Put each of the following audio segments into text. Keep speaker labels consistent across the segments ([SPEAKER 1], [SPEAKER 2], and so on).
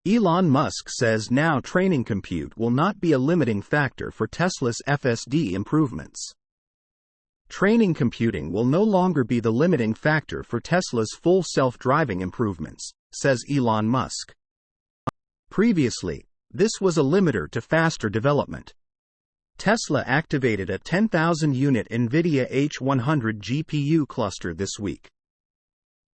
[SPEAKER 1] Elon Musk says now training compute will not be a limiting factor for Tesla's FSD improvements. Training computing will no longer be the limiting factor for Tesla's full self-driving improvements, says Elon Musk. Previously, this was a limiter to faster development. Tesla activated a 10,000-unit NVIDIA H100 GPU cluster this week.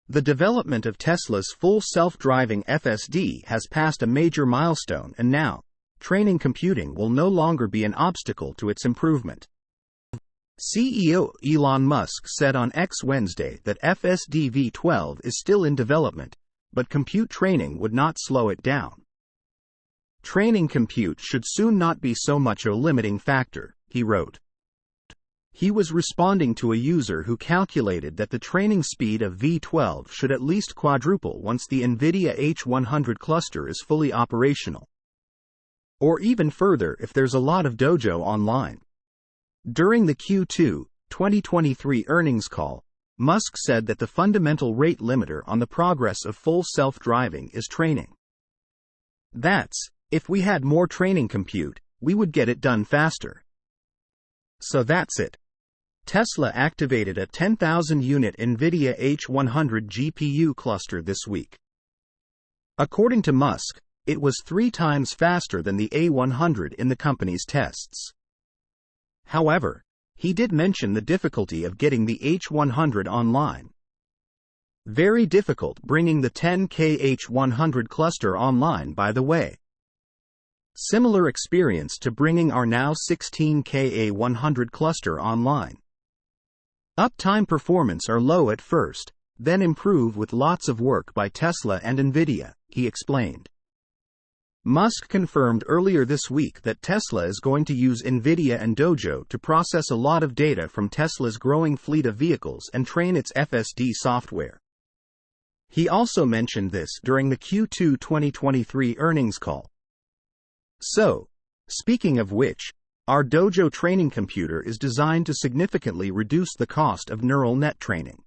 [SPEAKER 1] The development of Tesla's full self-driving FSD has passed a major milestone, and now, training computing will no longer be an obstacle to its improvement. CEO Elon Musk said on X Wednesday that FSD V12 is still in development, but compute training would not slow it down. Training compute should soon not be so much a limiting factor, he wrote. He was responding to a user who calculated that the training speed of V12 should at least quadruple once the NVIDIA H100 cluster is fully operational. Or even further if there's a lot of dojo online. During the Q2 2023 earnings call, Musk said that the fundamental rate limiter on the progress of full self-driving is training. That's, if we had more training compute, we would get it done faster. So that's it. Tesla activated a 10,000-unit NVIDIA H100 GPU cluster this week. According to Musk, it was 3 times faster than the A100 in the company's tests. However, he did mention the difficulty of getting the H100 online. Very difficult bringing the 10K H100 cluster online, by the way. Similar experience to bringing our now 16K A100 cluster online. Uptime performance are low at first, then improve with lots of work by Tesla and NVIDIA, he explained. Musk confirmed earlier this week that Tesla is going to use NVIDIA and Dojo to process a lot of data from Tesla's growing fleet of vehicles and train its FSD software. He also mentioned this during the Q2 2023 earnings call. So, speaking of which, our Dojo training computer is designed to significantly reduce the cost of neural net training.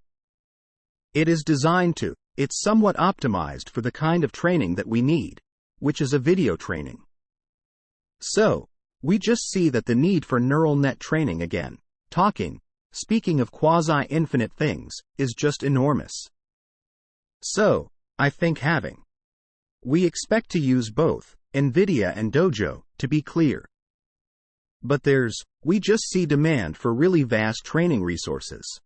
[SPEAKER 1] It's somewhat optimized for the kind of training that we need, which is a video training. So, we just see that the need for neural net training again, speaking of quasi-infinite things, is just enormous. So, I think we expect to use both NVIDIA and Dojo, to be clear. But we just see demand for really vast training resources.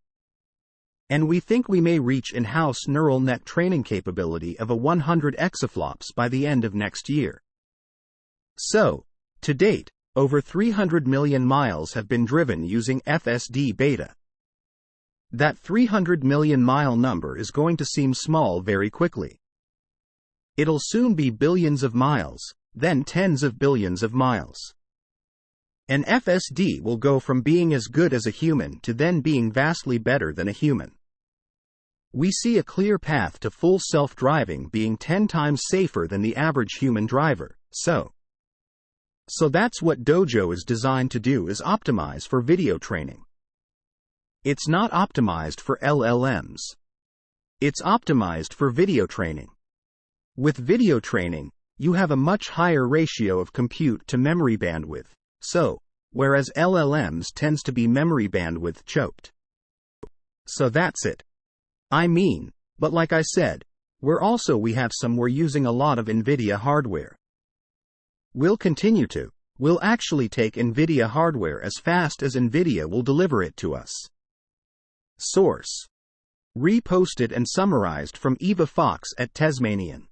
[SPEAKER 1] And we think we may reach in-house neural net training capability of 100 exaflops by the end of next year. So, to date, over 300 million miles have been driven using FSD beta. That 300 million mile number is going to seem small very quickly. It'll soon be billions of miles, then tens of billions of miles. An FSD will go from being as good as a human to then being vastly better than a human. We see a clear path to full self-driving being 10 times safer than the average human driver, so that's what Dojo is designed to do, is optimize for video training. It's not optimized for LLMs. It's optimized for video training. With video training, you have a much higher ratio of compute to memory bandwidth, whereas LLMs tends to be memory bandwidth choked. So that's it. But like I said, we have some we're using a lot of NVIDIA hardware. We'll actually take NVIDIA hardware as fast as NVIDIA will deliver it to us. Source. Reposted and summarized from Eva Fox at Tasmanian.